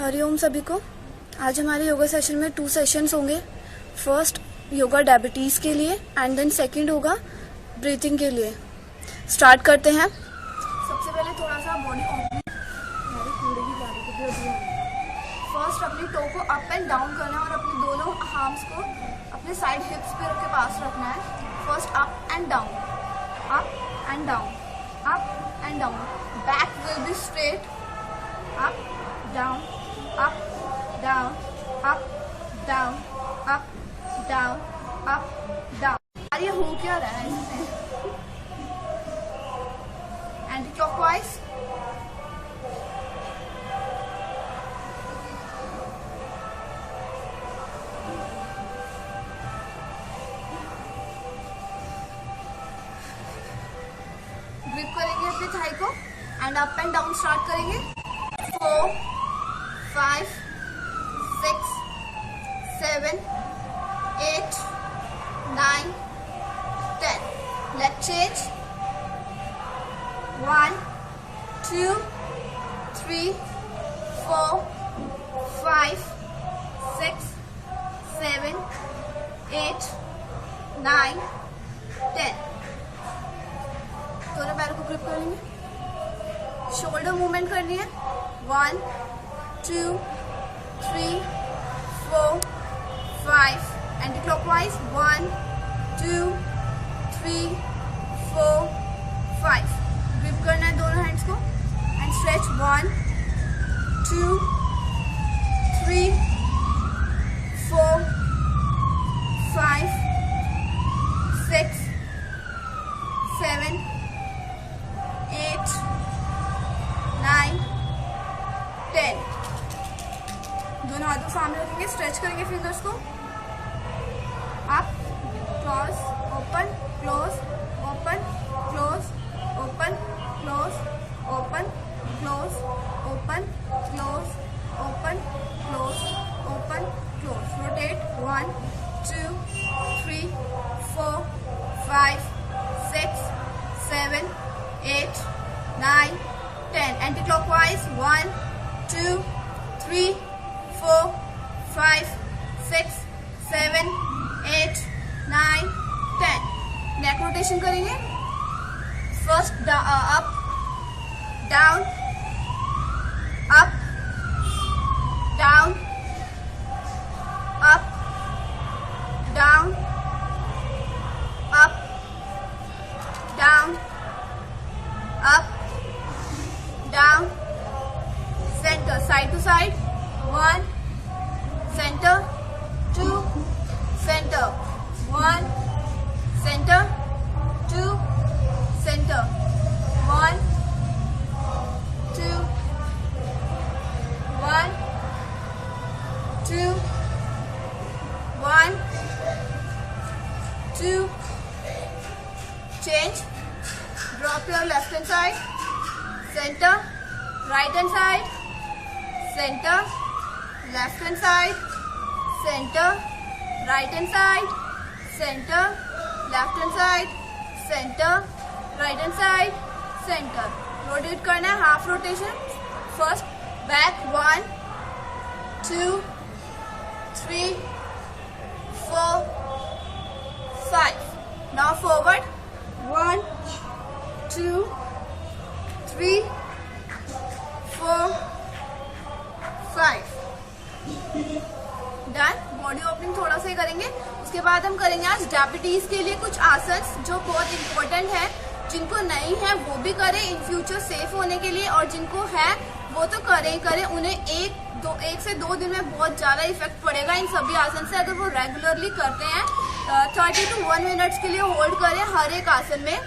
हरिओम सभी को। आज हमारे योगा सेशन में 2 सेशंस होंगे। फर्स्ट योगा डायबिटीज़ के लिए एंड देन सेकंड होगा ब्रीथिंग के लिए। स्टार्ट करते हैं। सबसे पहले थोड़ा सा बॉडी ओपनिंग, फर्स्ट अपनी टो को अप एंड डाउन करना है और अपने दोनों आर्म्स को अपने साइड हिप्स के पास रखना है। First up and down, up and down, up and down. Back will be straight, up down, up, down, up, down, up, down, up, down। ये हो क्या रहा है इसमें? एंटी क्लॉकवाइज, ग्रिप करेंगे अपने थाई को and up and down start करेंगे। 4 5 6 7 8 9 10। Let's change। 1 2 3 4 5 6 7 8 9 10। दोनों पैरों को ग्रिप कर लेंगे। शोल्डर मूवमेंट करनी है। 1 2 3 4 5 एंटी क्लॉकवाइज। 1 2 3 4 5। ग्रिप करना है दोनों हैंड्स को एंड स्ट्रेच। 1 2 3 4 5 6 7 8 9 10। दोनों हाथों सामने रखेंगे, स्ट्रेच करेंगे फिंगर्स को। Up, close, open, close, open, close, open, close, open, close, open, close, open, close, open, close. Rotate. 1 2 3 4 5 6 7 8 9 10। Anti clockwise. 1 2 3 4 5 6 7 8 9 10। Neck rotation करेंगे। First up down, up down, up down, up down, up down. Centre, side to side. 1 centre, 2 centre, 1 centre, 2 centre, 1 2 1 2 1 2। Change. Drop your left hand side, centre, right hand side, centre, left hand side, centre, right hand side, centre, left hand side, centre, right hand side, centre. Rotate करना है, half rotation. First back. 1 2 3 4 5। Now forward. 1 2 3 4 5। Done. Body opening थोड़ा सा ही करेंगे। उसके बाद हम करेंगे आज डायबिटीज के लिए कुछ आसन जो बहुत इंपॉर्टेंट है। जिनको नहीं है वो भी करें इन फ्यूचर सेफ होने के लिए, और जिनको है वो तो करें ही करें। उन्हें 1 से 2 दिन में बहुत ज्यादा इफेक्ट पड़ेगा इन सभी आसन से अगर वो रेगुलरली करते हैं। 30 to 1 मिनट्स के लिए होल्ड करें हर एक आसन में।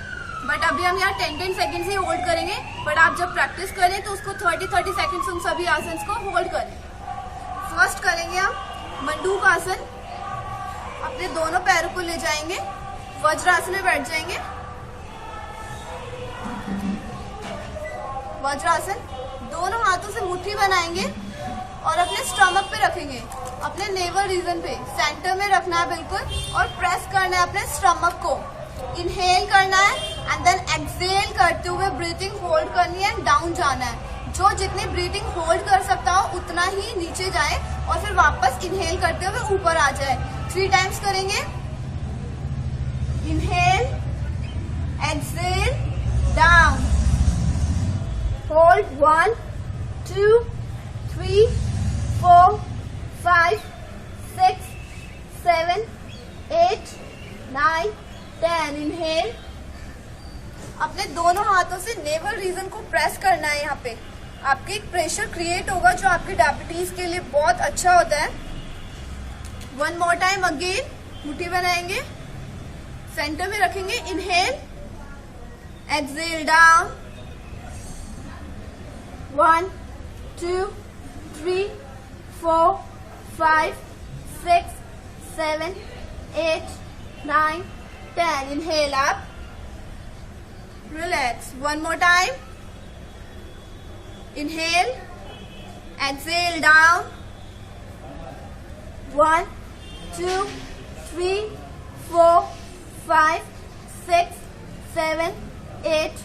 बट अभी हम यहाँ 10 सेकेंड ही होल्ड करेंगे। बट आप जब प्रैक्टिस करें तो उसको 30 सेकेंड्स उन सभी आसन को होल्ड करें। फर्स्ट करेंगे हम मंडूक आसन। अपने दोनों पैरों को ले जाएंगे, वज्रासन में बैठ जाएंगे। वज्रासन। दोनों हाथों से मुट्ठी बनाएंगे और अपने स्टमक पे रखेंगे, अपने नेवल रीजन पे सेंटर में रखना है बिल्कुल, और प्रेस करना है अपने स्टमक को। इनहेल करना है एंड देन एक्सहेल करते हुए ब्रीथिंग होल्ड करनी है, डाउन जाना है। जो जितनी ब्रीथिंग होल्ड कर सकता हो उतना ही नीचे जाए और फिर वापस इनहेल करते हुए ऊपर आ जाए। 3 टाइम्स करेंगे। Inhale, exhale, down, hold 1 2 3 4 5 6 7 8 9 10। Inhale, अपने दोनों हाथों से नेवल रीजन को प्रेस करना है। यहाँ पे आपके एक प्रेशर क्रिएट होगा जो आपके डायबिटीज के लिए बहुत अच्छा होता है। 1 मोर टाइम अगेन, मुट्ठी बनाएंगे, सेंटर में रखेंगे। Inhale, exhale, down, 1 2 3 4 5 6 7 8 9 10। Inhale up, relax. 1 more time. Inhale, exhale, down. 1 2 3 4 5 6 7 8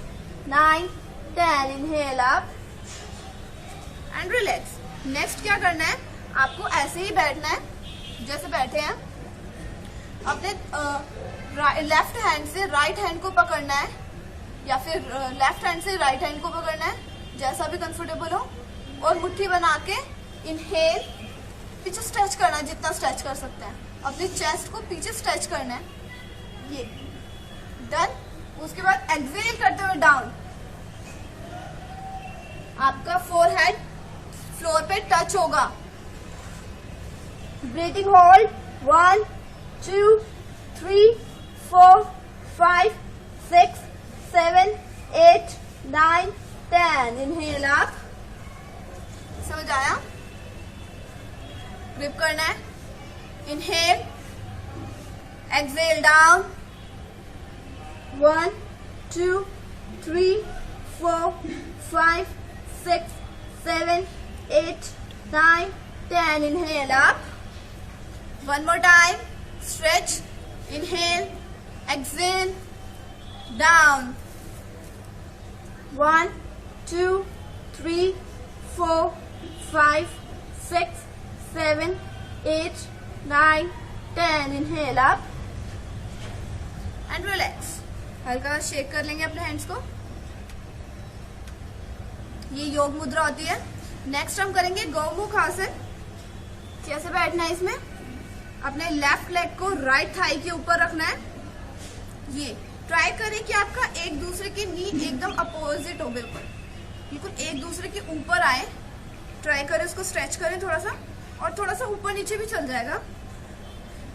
9 10। Inhale up and relax. Next क्या करना है, आपको ऐसे ही बैठना है जैसे बैठे हैं। अपने लेफ्ट हैंड से राइट हैंड को पकड़ना है या फिर लेफ्ट हैंड से राइट हैंड को पकड़ना है, जैसा भी कंफर्टेबल हो, और मुट्ठी बना के इनहेल, पीछे स्ट्रेच करना है जितना स्ट्रेच कर सकते हैं। अपनी चेस्ट को पीछे स्ट्रेच करना है, ये डन। उसके बाद एक्सेल करते हुए डाउन, आपका फोरहेड फ्लोर पे टच होगा। Breathing hold 1 2 3 4 5 6 7 8 9 10। इनहेल अप, समझ आया? ग्रिप करना है। Inhale, exhale, down, 1 2 3 4 5 6 7 8 9 10। Inhale up. One more time. Stretch. Inhale. Exhale. Down. 1 2 3 4 5 6 7 8 9 10। Inhale up and relax. हल्का शेक कर लेंगे अपने हैंड्स को। ये योग मुद्रा होती है। नेक्स्ट हम करेंगे गौमुख आसन। कैसे बैठना है इसमें? अपने लेफ्ट लेग को राइट थाई के ऊपर रखना है। ये ट्राई करें कि आपका एक दूसरे की नी एकदम अपोजिट हो, बिल्कुल एक दूसरे के ऊपर आए। ट्राई करें, उसको स्ट्रेच करें थोड़ा सा, और थोड़ा सा ऊपर नीचे भी चल जाएगा।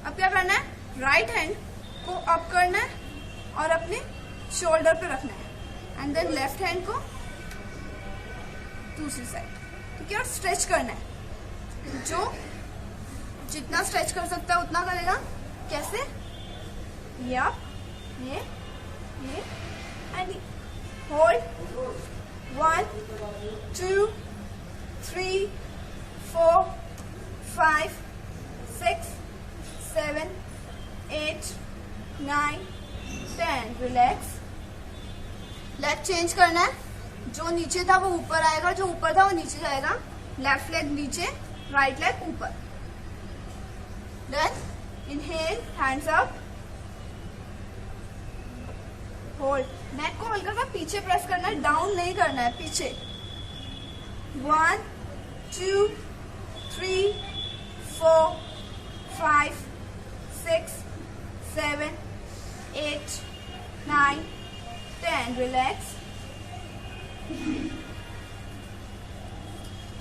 अब क्या करना है? राइट हैंड को अप करना है और अपने शोल्डर पे रखना है, एंड देन लेफ्ट हैंड को दूसरी साइड, ठीक है? और स्ट्रेच करना है। जो जितना स्ट्रेच कर सकता है उतना करेगा। कैसे? ये and hold 1 2 3 4 5 6 7 8 9 10। Relax. Leg change करना है। जो नीचे था वो ऊपर आएगा, जो ऊपर था वो नीचे जाएगा। लेफ्ट लेग नीचे, राइट लेग ऊपर। Done. Inhale, hands up, hold. Neck को हल्का सा पीछे प्रेस करना है, डाउन नहीं करना है, पीछे। 1 2 3 4 5 6 7 8 9 10। रिलैक्स।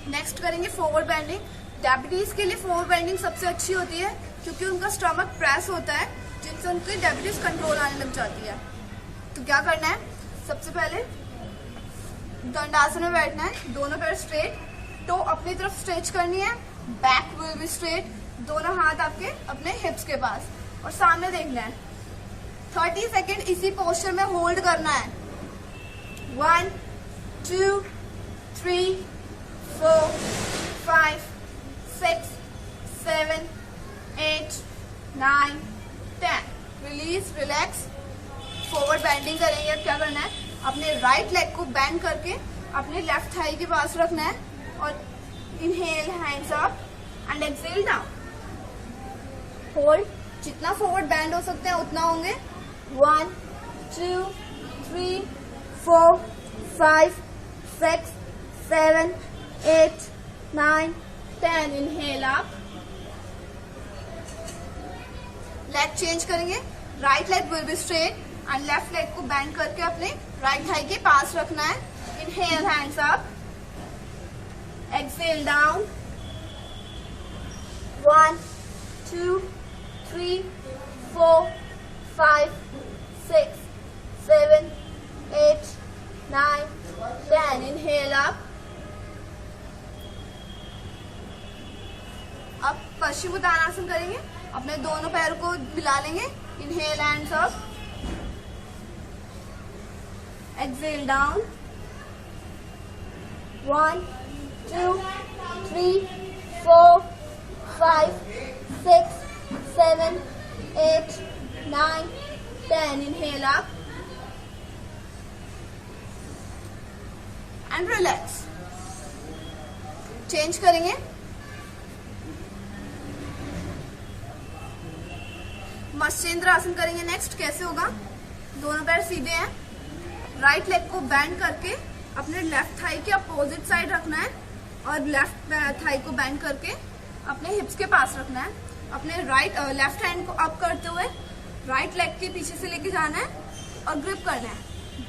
नेक्स्ट करेंगे फॉरवर्ड बेंडिंग। डायबिटीज के लिए फॉरवर्ड बेंडिंग सबसे अच्छी होती है, क्योंकि उनका स्टमक प्रेस होता है, जिनसे उनकी डायबिटीज कंट्रोल आने लग जाती है। तो क्या करना है? सबसे पहले दंडासन में बैठना है। दोनों पैर स्ट्रेट, टो अपनी तरफ स्ट्रेच करनी है, बैक विल बी स्ट्रेट। दोनों हाथ आपके अपने हिप्स के पास, और सामने देखना है। 30 सेकेंड इसी पोस्चर में होल्ड करना है। 1 2 3 4 5 6 7 8 9 10। Release, relax. फॉरवर्ड बेंडिंग करेंगे। अब क्या करना है? अपने राइट लेग को बेंड करके अपने लेफ्ट थाई के पास रखना है और inhale hands up and Excel down. Hold, जितना फॉरवर्ड बैंड हो सकते हैं उतना होंगे। 1 2 3 4 5 6 7 8 9 10। इनहेल अप, लेग चेंज करेंगे। Right leg will be straight and left leg को बेंड करके अपने राइट थाई के पास रखना है। Inhale hands up, Excel down. 1 2 3 4 5 6 7 8 9 10। Inhale up. अब पश्चिमोत्तानासन करेंगे। अपने दोनों पैरों को मिला लेंगे। Inhale hands up, Excel down. 1 2 3 4 5 6 7 8 9 10। Inhale up and relax. Change करेंगे। मत्स्येंद्र आसन करेंगे नेक्स्ट। कैसे होगा? दोनों पैर सीधे हैं, राइट लेग को बेंड करके अपने लेफ्ट थाई के अपोजिट साइड रखना है और लेफ्ट थाई को बेंड करके अपने हिप्स के पास रखना है। अपने लेफ्ट हैंड को अप करते हुए राइट लेग के पीछे से लेके जाना है और ग्रिप करना है।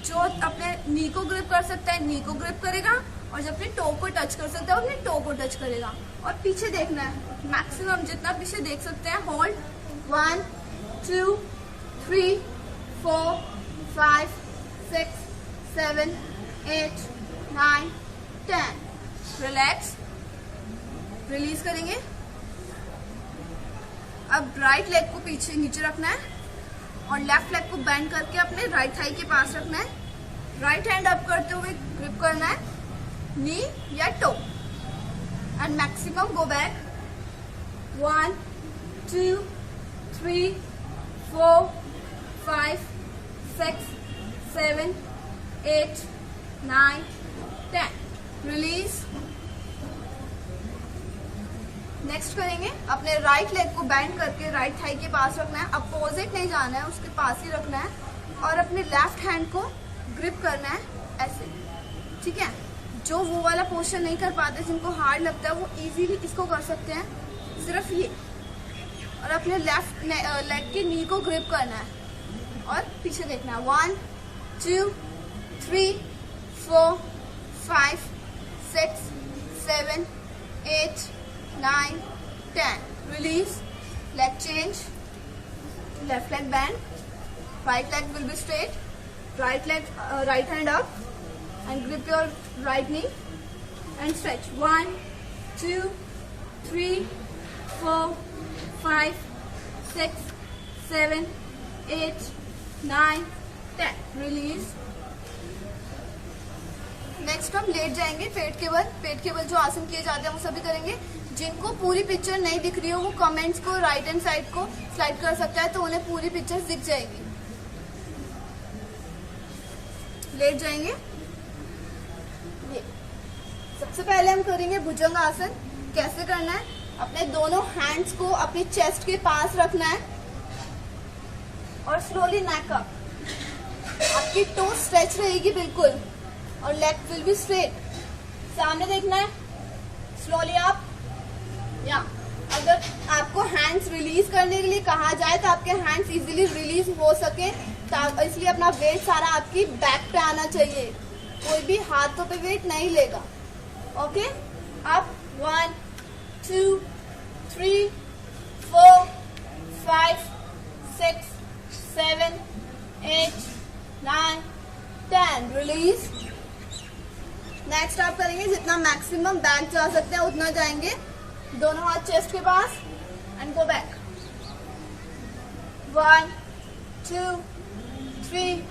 जो अपने नी को ग्रिप कर सकता है नी को ग्रिप करेगा और जो अपने टो को टच कर सकता है अपने टो को टच करेगा और पीछे देखना है, मैक्सिमम जितना पीछे देख सकते हैं। होल्ड 1 2 3 4 5 6 7 8 9 10। रिलैक्स, रिलीज करेंगे। अब राइट लेग को पीछे नीचे रखना है और लेफ्ट लेग को बेंड करके अपने राइट थाई के पास रखना है। राइट हैंड अप करते हुए ग्रिप करना है नी या toe and maximum go back. 1 2 3 4 5 6 7 8 9 10। Release. Next करेंगे, अपने राइट लेग को बेंड करके राइट थाई के पास रखना है, अपोजिट नहीं जाना है, उसके पास ही रखना है और अपने लेफ्ट हैंड को ग्रिप करना है ऐसे। ठीक है, जो वो वाला पोस्चर नहीं कर पाते, जिनको हार्ड लगता है, वो इजीली इसको कर सकते हैं, सिर्फ ये। और अपने लेफ्ट लेग के नी को ग्रिप करना है और पीछे देखना है। 1 2 3 4 5 6 7 8 9 10। Release. Leg change. Left leg bend. Right leg will be straight. Right hand up and grip your right knee and stretch. 1 2 3 4 5 6 7 8 9 10। Release. Next हम लेट जाएंगे पेट के बल जो आसन किए जाते हैं वो सभी करेंगे। जिनको पूरी पिक्चर नहीं दिख रही हो वो कमेंट्स को राइट हैंड साइड को स्लाइड कर सकता है तो उन्हें पूरी पिक्चर दिख जाएगी। लेट जाएंगे। ये सबसे पहले हम करेंगे भुजंग आसन। कैसे करना है? अपने दोनों हैंड्स को अपनी चेस्ट के पास रखना है और स्लोली नेक अप। आपकी टो स्ट्रेच रहेगी बिल्कुल और लेग विल बी स्ट्रेट। सामने देखना है, स्लोली अप। या अगर आपको हैंड्स रिलीज करने के लिए कहा जाए तो आपके हैंड्स इजीली रिलीज हो सके, इसलिए अपना वेट सारा आपकी बैक पे आना चाहिए, कोई भी हाथों पे वेट नहीं लेगा। ओके, अब 1 2 3 4 5 6 7 8 9 10। रिलीज। नेक्स्ट आप करेंगे जितना मैक्सिमम बैक जा सकते हैं उतना जाएंगे। दोनों हाथ चेस्ट के पास and go back. 1 2 3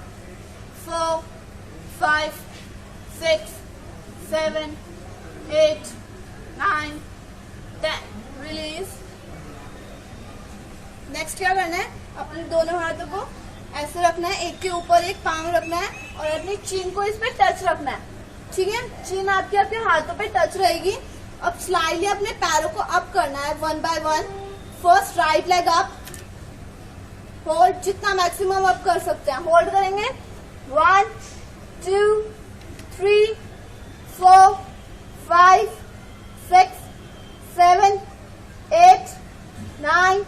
4 5 6 7 8 9 10। Release. Next क्या करना है? अपने दोनों हाथों को ऐसे रखना है, एक के ऊपर एक पाँव रखना है और अपनी चीन को इस पे टच रखना है। ठीक है, चिन आपके आपके हाथों पे टच रहेगी। अब स्लाइडली अपने पैरों को अप करना है one by one. First right leg up, hold, जितना मैक्सिमम अप कर सकते हैं होल्ड करेंगे। 1 2 3 4 5 6 7 8 9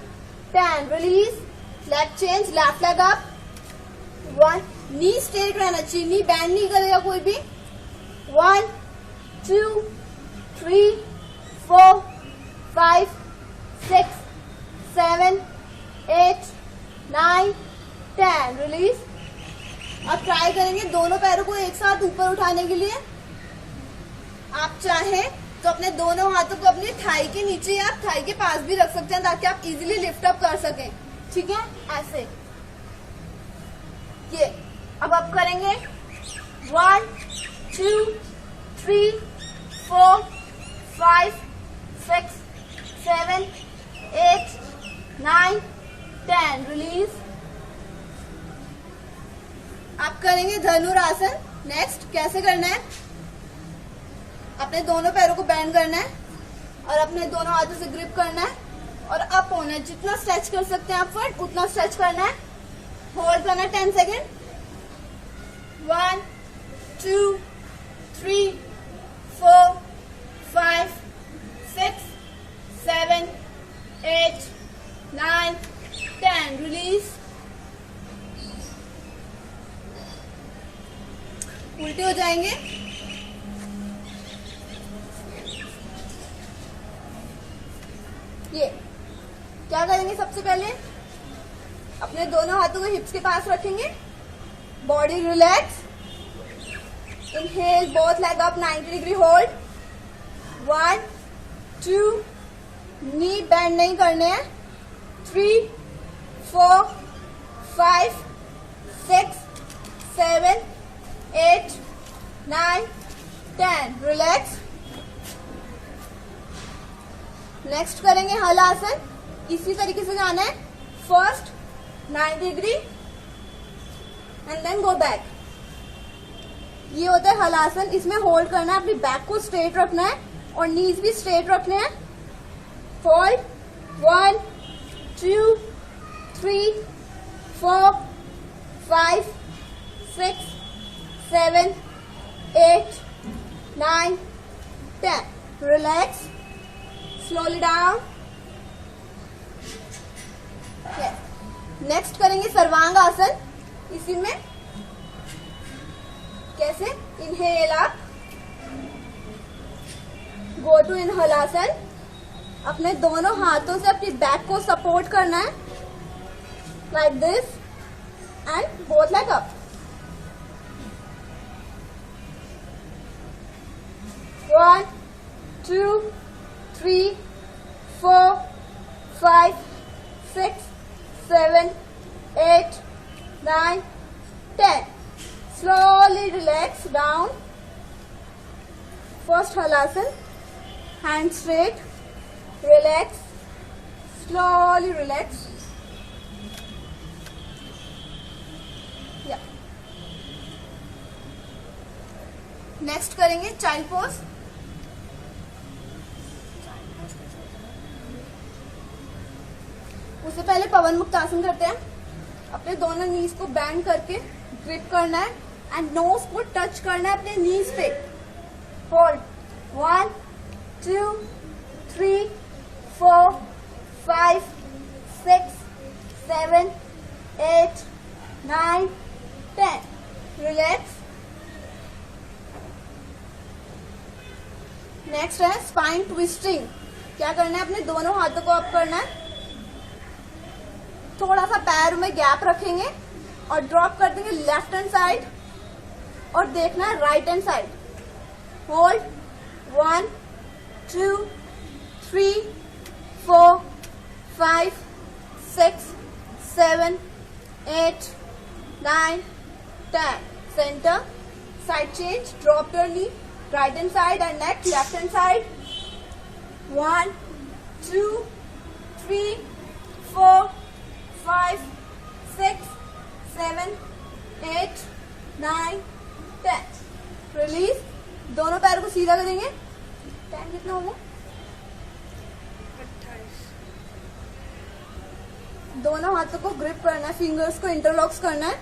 10। Release, leg change, left leg up. 1, knee straight रहना चाहिए, नी बैंड नहीं करेगा कोई भी। 1 2 3 4 5 6 7 8 9 10। रिलीज। अब ट्राई करेंगे दोनों पैरों को एक साथ ऊपर उठाने के लिए। आप चाहें तो अपने दोनों हाथों को अपनी थाई के नीचे या थाई के पास भी रख सकते हैं ताकि आप इजीली लिफ्ट अप कर सकें। ठीक है, ऐसे ये अब आप करेंगे 1 2 3 4 5 6 7 8 9 10। रिलीज। आप करेंगे धनुरासन। नेक्स्ट कैसे करना है, अपने दोनों पैरों को बेंड करना है और अपने दोनों हाथों से ग्रिप करना है और अप होना है। जितना स्ट्रेच कर सकते हैं अपवर्ड उतना स्ट्रेच करना है। होल्ड करना है 10 सेकेंड। 1 2 3 4 5 6 7 8 9 10। रिलीज। उल्टे हो जाएंगे। ये क्या करेंगे, सबसे पहले अपने दोनों हाथों को हिप्स के पास रखेंगे, body relax. Inhale, both leg up, 90 degree hold. 1 2, नी बेंड नहीं करने हैं। 3 4 5 6 7 8 9 10। रिलैक्स। नेक्स्ट करेंगे हलासन। इसी तरीके से जाना है। First 90 degree and then go back. ये होता है हलासन। इसमें होल्ड करना है, अपनी बैक को स्ट्रेट रखना है और नीज भी स्ट्रेट रखने हैं। Hold 1 2 3 4 5 6 7 8 9 10। Relax. Slowly down. Next करेंगे सर्वांग आसन। इसी में कैसे, इनहेल अप, गो टू इनहलासन। अपने दोनों हाथों से अपनी बैक को सपोर्ट करना है like this and both leg up. 1 2 3 4 5 6 7 8 9 10। Slowly relax down. First halasan, hand straight, relax, slowly relax. Yeah. Next करेंगे child pose. उससे पहले पवन मुक्त आसन करते हैं। अपने दोनों नीज को बैंड करके ग्रिप करना है एंड नोज को टच करना है अपने नीज पे। होल्ड 1 2 3 4 5 6 7 8 9 10। रिलैक्स। नेक्स्ट है स्पाइन ट्विस्टिंग। क्या करना है, अपने दोनों हाथों को अप करना है, थोड़ा सा पैर में गैप रखेंगे और ड्रॉप कर देंगे लेफ्ट हैंड साइड और देखना है right hand side. Hold 1 2 3 4 5 6 7 8 9 10। Center, side change, drop your knee, right hand side and neck, left hand side. 1 2 3 4 5 6 7 8 9 10. Release. दोनों पैरों को सीधा करेंगे। टाइम कितना होगा? 28। दोनों हाथों को ग्रिप करना है, फिंगर्स को इंटरलॉक्स करना है।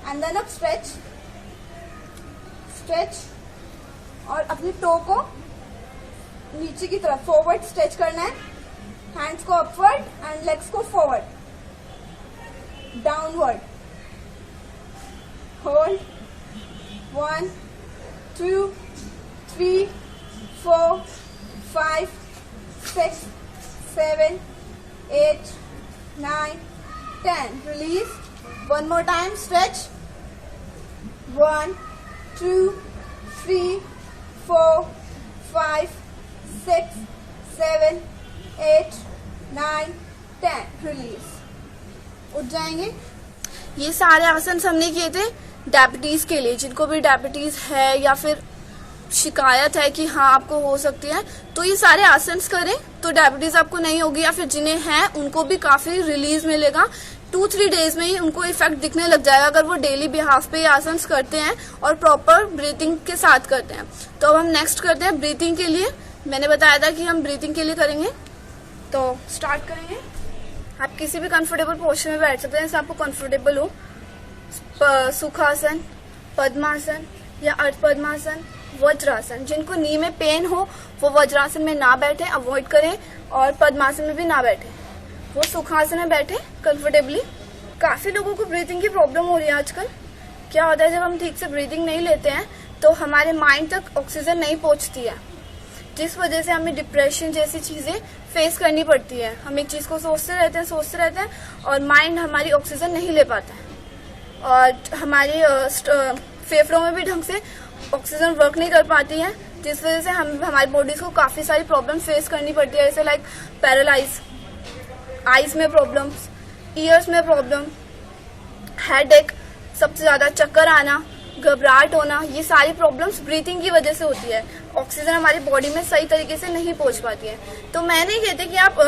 एंड देन अब स्ट्रेच और अपनी टो को नीचे की तरफ फॉरवर्ड स्ट्रेच करना है। हैंड्स को अपवर्ड एंड लेग्स को forward, downward. Hold 1 2 3 4 5 6 7 8 9 10. Release. One more time. Stretch. 1 2 3 4 5 6 7 8 9 10. Release. उठ जाएंगे। ये सारे आसन हमने किए थे डायबिटीज के लिए। जिनको भी डायबिटीज है या फिर शिकायत है कि हाँ आपको हो सकती है, तो ये सारे आसन करें तो डायबिटीज आपको नहीं होगी। या फिर जिन्हें है उनको भी काफी रिलीज मिलेगा। 2-3 डेज में ही उनको इफेक्ट दिखने लग जाएगा अगर वो डेली बिहाफ पे आसन करते हैं और प्रॉपर ब्रीथिंग के साथ करते हैं। तो अब हम नेक्स्ट करते हैं ब्रीथिंग के लिए। मैंने बताया था कि हम ब्रीथिंग के लिए करेंगे, तो स्टार्ट करेंगे। आप किसी भी कंफर्टेबल पोस्चर में बैठ सकते हैं जैसे आपको कंफर्टेबल हो। सुखासन, पद्मासन या अर्ध पद्मासन, वज्रासन। जिनको नी में पेन हो वो वज्रासन में ना बैठे, अवॉइड करें, और पद्मासन में भी ना बैठे, वो सुखासन में बैठे कंफर्टेबली। काफी लोगों को ब्रीथिंग की प्रॉब्लम हो रही है आजकल। क्या होता है, जब हम ठीक से ब्रीथिंग नहीं लेते हैं तो हमारे माइंड तक ऑक्सीजन नहीं पहुंचती है, जिस वजह से हमें डिप्रेशन जैसी चीजें फेस करनी पड़ती है। हम एक चीज को सोचते रहते हैं और माइंड हमारी ऑक्सीजन नहीं ले पाता है, और हमारी फेफड़ों में भी ढंग से ऑक्सीजन वर्क नहीं कर पाती है, जिस वजह से हमारी बॉडी को काफी सारी प्रॉब्लम फेस करनी पड़ती है, जैसे लाइक पैरालाइज, आईज में प्रॉब्लम्स, ईयर्स में प्रॉब्लम, हेडेक, सबसे ज्यादा चक्कर आना, घबराहट होना। ये सारी प्रॉब्लम्स ब्रीथिंग की वजह से होती है। ऑक्सीजन हमारी बॉडी में सही तरीके से नहीं पहुंच पाती है। तो मैं नहीं कहती कि आप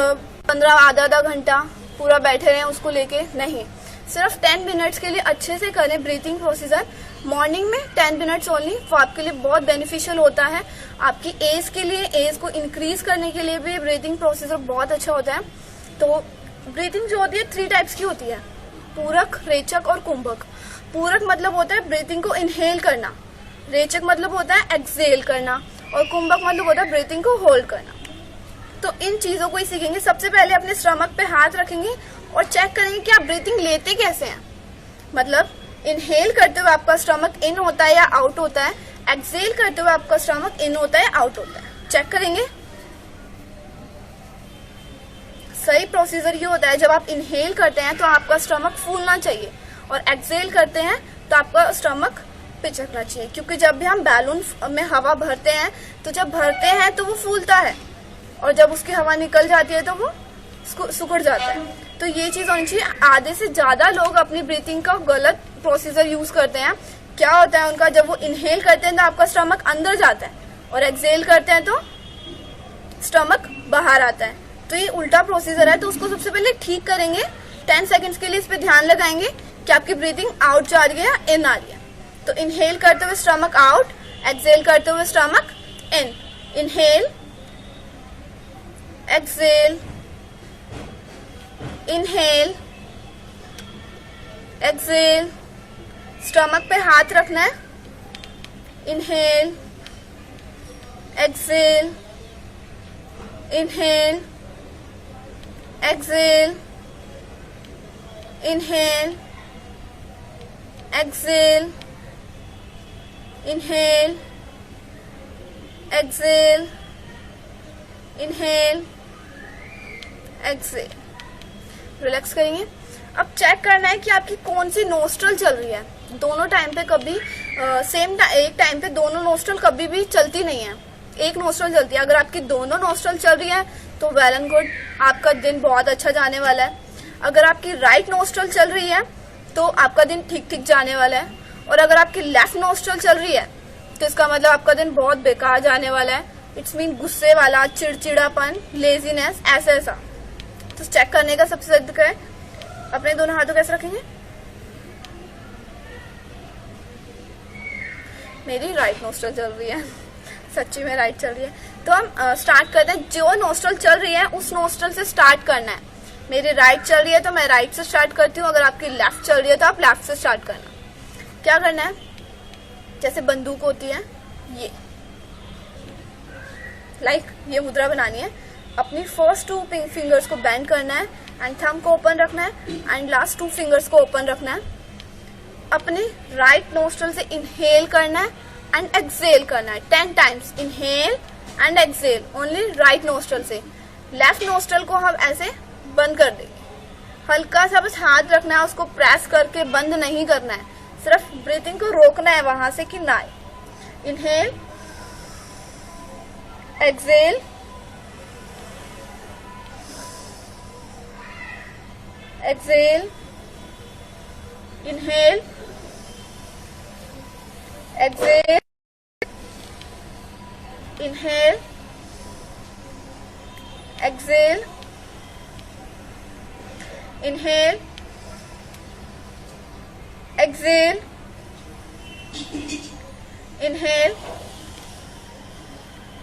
15 आधा घंटा पूरा बैठे रहें उसको लेके, नहीं, सिर्फ 10 मिनट्स के लिए अच्छे से करें ब्रीथिंग प्रोसीजर। मॉर्निंग में 10 मिनट्स ओनली, वो आपके लिए बहुत बेनिफिशियल होता है। आपकी एज के लिए, एज को इंक्रीज करने के लिए भी ब्रीथिंग प्रोसीजर बहुत अच्छा होता है। तो ब्रीथिंग जो होती है 3 टाइप्स की होती है, पूरक, रेचक और कुंभक। पूरक मतलब होता है ब्रीथिंग को इनहेल करना, रेचक मतलब होता है एक्सहेल करना, और कुंभक मतलब होता है ब्रीथिंग को होल्ड करना। तो इन चीजों को ही सीखेंगे। सबसे पहले अपने स्टमक पे हाथ रखेंगे और चेक करेंगे कि आप ब्रीथिंग लेते कैसे हैं। मतलब इनहेल करते हुए आपका स्टमक इन होता है या आउट होता है, एक्सहेल करते हुए आपका स्टमक इन होता है, आउट होता है। चेक करेंगे। सही प्रोसीजर ये होता है, जब आप इनहेल करते हैं तो आपका स्टमक फूलना चाहिए, और एक्सहेल करते हैं तो आपका स्टमक पिचकना चाहिए। क्योंकि जब भी हम बैलून में हवा भरते हैं तो जब भरते हैं तो वो फूलता है, और जब उसकी हवा निकल जाती है तो वो सिकुड़ जाता है। तो ये चीज होनी चाहिए। आधे से ज्यादा लोग अपनी ब्रीथिंग का गलत प्रोसीजर यूज करते हैं। क्या होता है उनका, जब वो इनहेल करते हैं तो आपका स्टमक अंदर जाता है, और एक्सहेल करते हैं तो स्टमक बाहर आता है। तो ये उल्टा प्रोसीजर है। तो उसको सबसे पहले ठीक करेंगे। 10 सेकेंड्स के लिए इस पे ध्यान लगाएंगे कि आपकी ब्रीथिंग आउट जा रही है या इन आ रही है। तो इनहेल करते हुए स्टमक आउट, एक्सहेल करते हुए स्टमक इन, inhale, exhale, inhale, exhale. Stomach पे हाथ रखना है, inhale, exhale, inhale, exhale, inhale, exhale, inhale, exhale, inhale, exhale. Relax करेंगे। अब चेक करना है कि आपकी कौन सी नोस्ट्रल चल रही है। दोनों टाइम पे कभी एक टाइम पे दोनों नोस्ट्रल कभी भी चलती नहीं है, एक नोस्ट्रल चलती है। अगर आपकी दोनों नोस्ट्रल चल रही है तो वेल एंड गुड, आपका दिन बहुत अच्छा जाने वाला है। अगर आपकी राइट नोस्ट्रल चल रही है तो आपका दिन ठीक ठीक जाने वाला है, और अगर आपकी लेफ्ट नोस्ट्रल चल रही है तो इसका मतलब आपका दिन बहुत बेकार जाने वाला है। इट्स मीन गुस्से वाला, चिड़चिड़ापन, लेजीनेस, ऐसा। तो चेक करने का सबसे तरीका है, अपने दोनों हाथों कैसे रखेंगे, मेरी राइट नोस्ट्रल चल रही है, सच्ची में राइट चल रही है। तो हम स्टार्ट करते हैं। जो नोस्ट्रल चल रही है उस नोस्ट्रल से स्टार्ट करना है। मेरी राइट चल रही है तो मैं राइट से स्टार्ट करती हूँ, अगर आपकी लेफ्ट चल रही है तो आप लेफ्ट से स्टार्ट करना। क्या करना है, जैसे बंदूक होती है ये, ये मुद्रा बनानी है। अपनी फर्स्ट 2 फिंगर्स को बेंड करना है एंड थंब को ओपन रखना है एंड लास्ट 2 फिंगर्स को ओपन रखना है। अपने राइट नोस्ट्रल से इनहेल करना है एंड एक्सहेल करना है 10 times. Inhale and exhale only right nostril से। लेफ्ट नोस्ट्रल को हम ऐसे बंद कर देंगे। हल्का सा बस हाथ रखना है, उसको प्रेस करके बंद नहीं करना है, सिर्फ ब्रीथिंग को रोकना है वहां से कि ना आए। Inhale, exhale, exhale, inhale, exhale, inhale, exhale, inhale, exhale, inhale,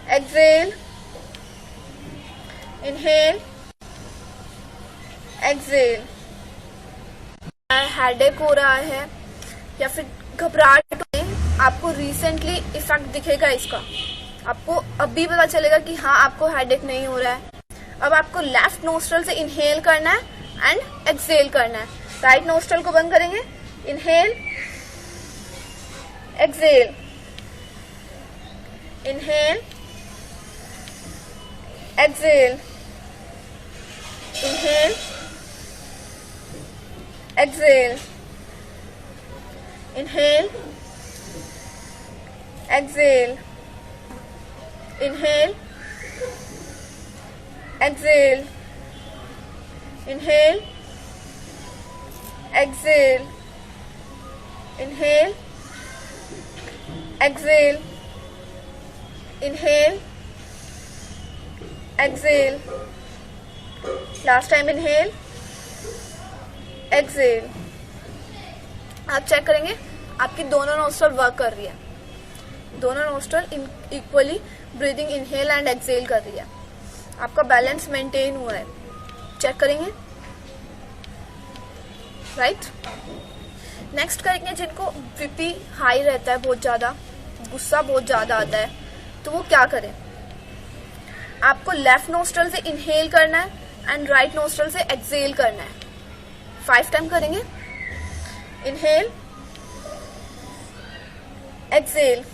exhale, inhale, exhale। Headache हो रहा है या फिर घबराहट में, आपको रिसेंटली इफेक्ट दिखेगा इसका। आपको अभी पता चलेगा कि हाँ आपको हेडेक नहीं हो रहा है। अब आपको लेफ्ट नोस्ट्रल से इनहेल करना है एंड एक्सहेल करना है। राइट नोस्ट्रल को बंद करेंगे। Inhale, exhale, inhale, exhale, inhale, exhale, inhale, exhale, inhale, exhale, inhale, exhale, inhale, exhale, inhale, exhale, last time inhale, exhale। आप चेक करेंगे आपकी दोनों नोस्ट्रल वर्क कर रही है, दोनों nostril equally breathing inhale and exhale कर रही है। आपका बैलेंस मेंटेन हुआ है, चेक करेंगे, राइट। नेक्स्ट करेंगे जिनको बीपी हाई रहता है, बहुत ज्यादा गुस्सा बहुत ज्यादा आता है, तो वो क्या करें। आपको लेफ्ट नोस्ट्रल से इनहेल करना है एंड राइट नोस्ट्रल से एक्सहेल करना है। 5 टाइम करेंगे। Inhale, exhale,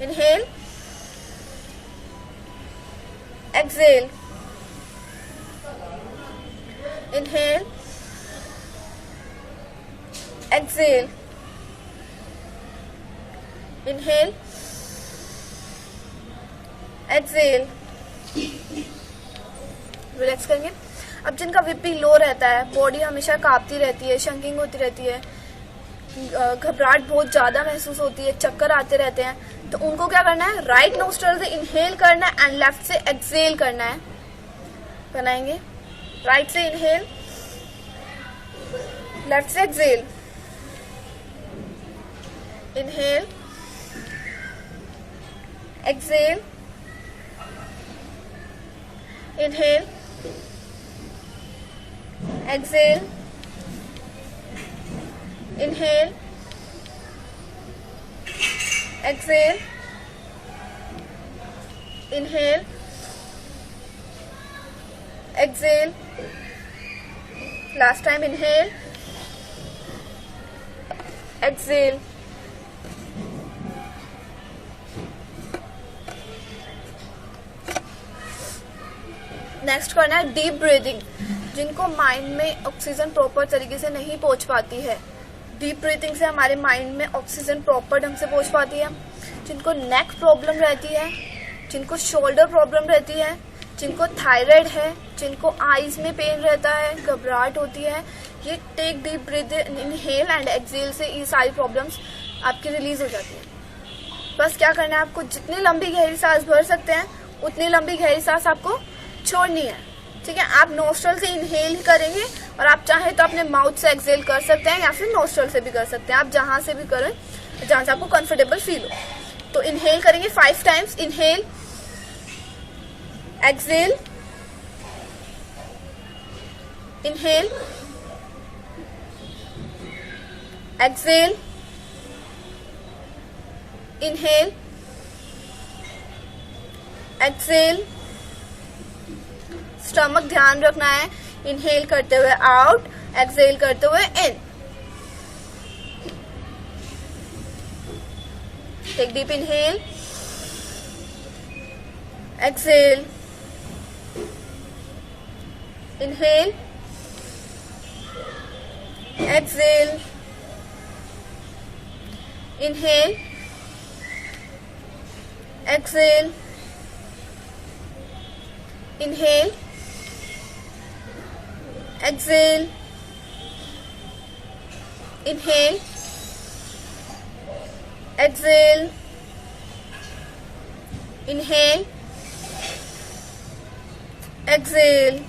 inhale, exhale, inhale, exhale, inhale, exhale। Relax करेंगे। अब जिनका बीपी लो रहता है, बॉडी हमेशा कांपती रहती है, शंकिंग होती रहती है, घबराहट बहुत ज्यादा महसूस होती है, चक्कर आते रहते हैं, तो उनको क्या करना है, राइट नोस्ट्रल से इनहेल करना है एंड लेफ्ट से एक्सहेल करना है। बनाएंगे, राइट से इनहेल, लेफ्ट से exhale, inhale, exhale, inhale, exhale, inhale, exhale, inhale, exhale, last time inhale, exhale। Next करना है डीप ब्रीदिंग। जिनको माइंड में ऑक्सीजन प्रॉपर तरीके से नहीं पहुंच पाती है, डीप ब्रीथिंग से हमारे माइंड में ऑक्सीजन प्रॉपर ढंग से पहुंच पाती है। जिनको नेक प्रॉब्लम रहती है, जिनको शोल्डर प्रॉब्लम रहती है, जिनको थायराइड है, जिनको आईज में पेन रहता है, घबराहट होती है, ये take deep breath, inhale and exhale से ये सारी प्रॉब्लम्स आपकी रिलीज हो जाती है। बस क्या करना है, आपको जितनी लंबी गहरी सांस भर सकते हैं उतनी लंबी गहरी सांस आपको छोड़नी है। ठीक है। आप नोस्ट्रल से इनहेल करेंगे और आप चाहे तो अपने माउथ से एक्सहेल कर सकते हैं या फिर नोस्ट्रल से भी कर सकते हैं, आप जहां से भी करें जहां से आपको कंफर्टेबल फील हो। तो इनहेल करेंगे 5 times, inhale, exhale, inhale, exhale, inhale, exhale. Stomach ध्यान रखना है, इनहेल करते हुए आउट, एक्सहेल करते हुए in. Take deep inhale, exhale, inhale, exhale, inhale, exhale, inhale, exhale, inhale, exhale, inhale, exhale.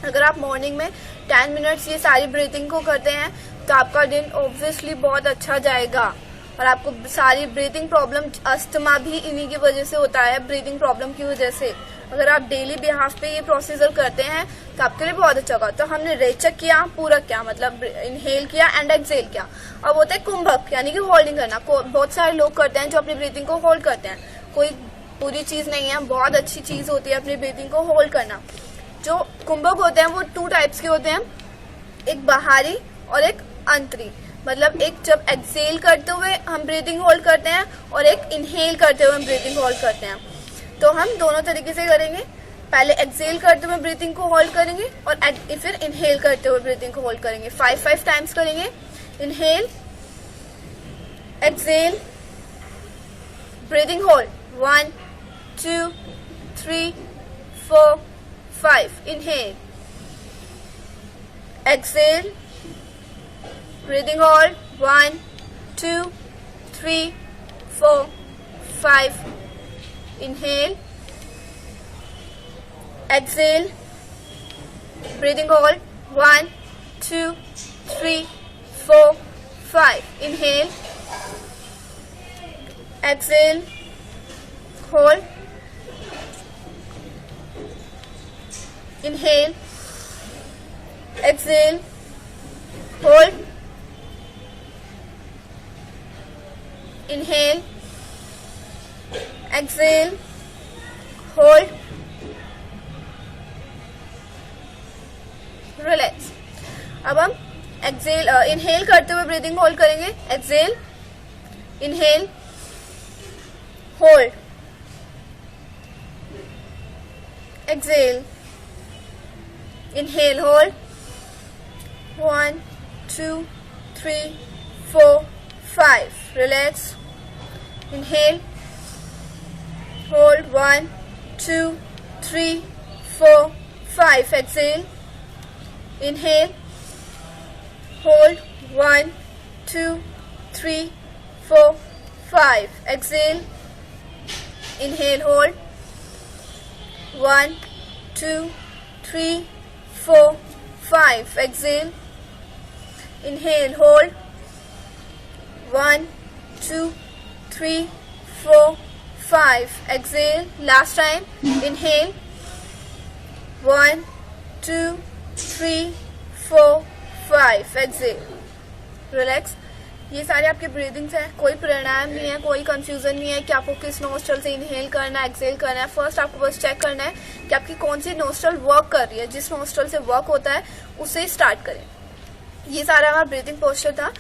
अगर आप मॉर्निंग में 10 मिनट्स ये सारी ब्रीथिंग को करते हैं तो आपका दिन ऑब्वियसली बहुत अच्छा जाएगा और आपको सारी ब्रीथिंग प्रॉब्लम, अस्थमा भी इन्हीं की वजह से होता है, ब्रीथिंग प्रॉब्लम की वजह से। अगर आप डेली बिहाफ पे ये प्रोसीजर करते हैं तो आपके लिए बहुत अच्छा होगा। तो हमने रेचक किया, पूरक किया, मतलब इनहेल किया एंड एक्सहेल किया। अब होता है कुंभक, यानी कि होल्डिंग करना। बहुत सारे लोग करते हैं जो अपनी ब्रीथिंग को होल्ड करते हैं, कोई बुरी चीज नहीं है, बहुत अच्छी चीज होती है अपनी ब्रीथिंग को होल्ड करना। जो कुंभक होते हैं वो 2 टाइप्स के होते हैं, एक बाहरी और एक अंतरी। मतलब एक जब एक्सहेल करते हुए हम ब्रीथिंग होल्ड करते हैं और एक इनहेल करते हुए हम ब्रीथिंग होल्ड करते हैं। तो हम दोनों तरीके से करेंगे, पहले एक्सहेल करते हुए ब्रीथिंग को होल्ड करेंगे और फिर इनहेल करते हुए ब्रीथिंग को होल्ड करेंगे। 5 टाइम्स करेंगे। Inhale, exhale, breathing hold, 1 2 3 4 5। Inhale, exhale, breathing hold, 1 2 3 4 5. Inhale, exhale, breathing hold, 1 2 3 4 5. Inhale, exhale, hold, inhale, exhale, hold, inhale, exhale, hold, relax. अब हम एक्सहेल इनहेल करते हुए ब्रीदिंग होल्ड करेंगे। Exhale, inhale, hold, exhale, inhale, hold, 1 2 3 4 5. Relax. Inhale, hold, 1 2 3 4 5. Exhale, inhale, hold, 1 2 3 4 5. Exhale, inhale, hold, 1 2 3 4 5. Exhale, inhale, hold, 1 2 3 4 5. Exhale, last time. Inhale, 1 2 3 4 5. Exhale, relax. ये सारे आपके breathings हैं, कोई प्राणायाम नहीं है, कोई कंफ्यूजन नहीं है कि आपको किस नोस्ट्रल से इनहेल करना है, एक्सहेल करना है। फर्स्ट आपको बस चेक करना है कि आपकी कौन सी नोस्ट्रल वर्क कर रही है। जिस नोस्ट्रल से वर्क होता है उससे स्टार्ट करें। ये सारा हमारा ब्रीदिंग पोस्चर था।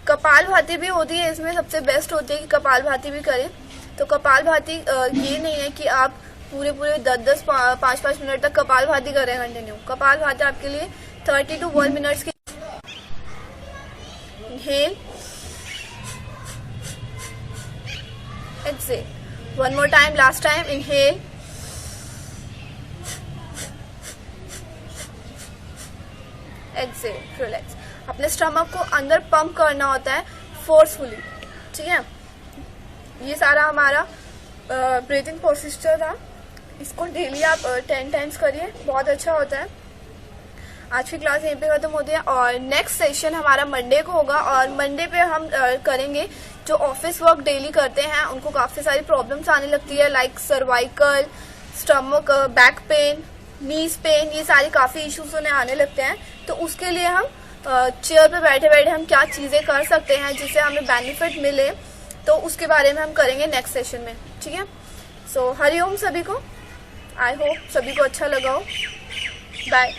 कपाल भाती भी होती है, इसमें सबसे बेस्ट होती है कि कपाल भाती भी करें। तो कपाल भाती ये नहीं है कि आप पूरे 10 5 मिनट तक कपाल भाती करें कंटिन्यू। कपाल भाती आपके लिए 30 to 1 मिनट्स की। Inhale, exhale, 1 more time, last time. Inhale, exhale, relax. अपने स्टमक को अंदर पंप करना होता है फोर्सफुली, ठीक है। ये सारा हमारा ब्रीथिंग प्रोसीजर था। इसको डेली आप 10 टाइम्स करिए, बहुत अच्छा होता है। आज की क्लास यहीं पे खत्म होती है और नेक्स्ट सेशन हमारा मंडे को होगा और मंडे पे हम करेंगे जो ऑफिस वर्क डेली करते हैं उनको काफी सारी प्रॉब्लम्स आने लगती है, like cervical, stomach, back pain, knees pain, ये सारी काफी इश्यूज उन्हें आने लगते हैं। तो उसके लिए हम चेयर पे बैठे बैठे हम क्या चीजें कर सकते हैं जिससे हमें बेनिफिट मिले, तो उसके बारे में हम करेंगे नेक्स्ट सेशन में, ठीक है। सो हरिओम सभी को, आई होप सभी को अच्छा लगा हो। बाय।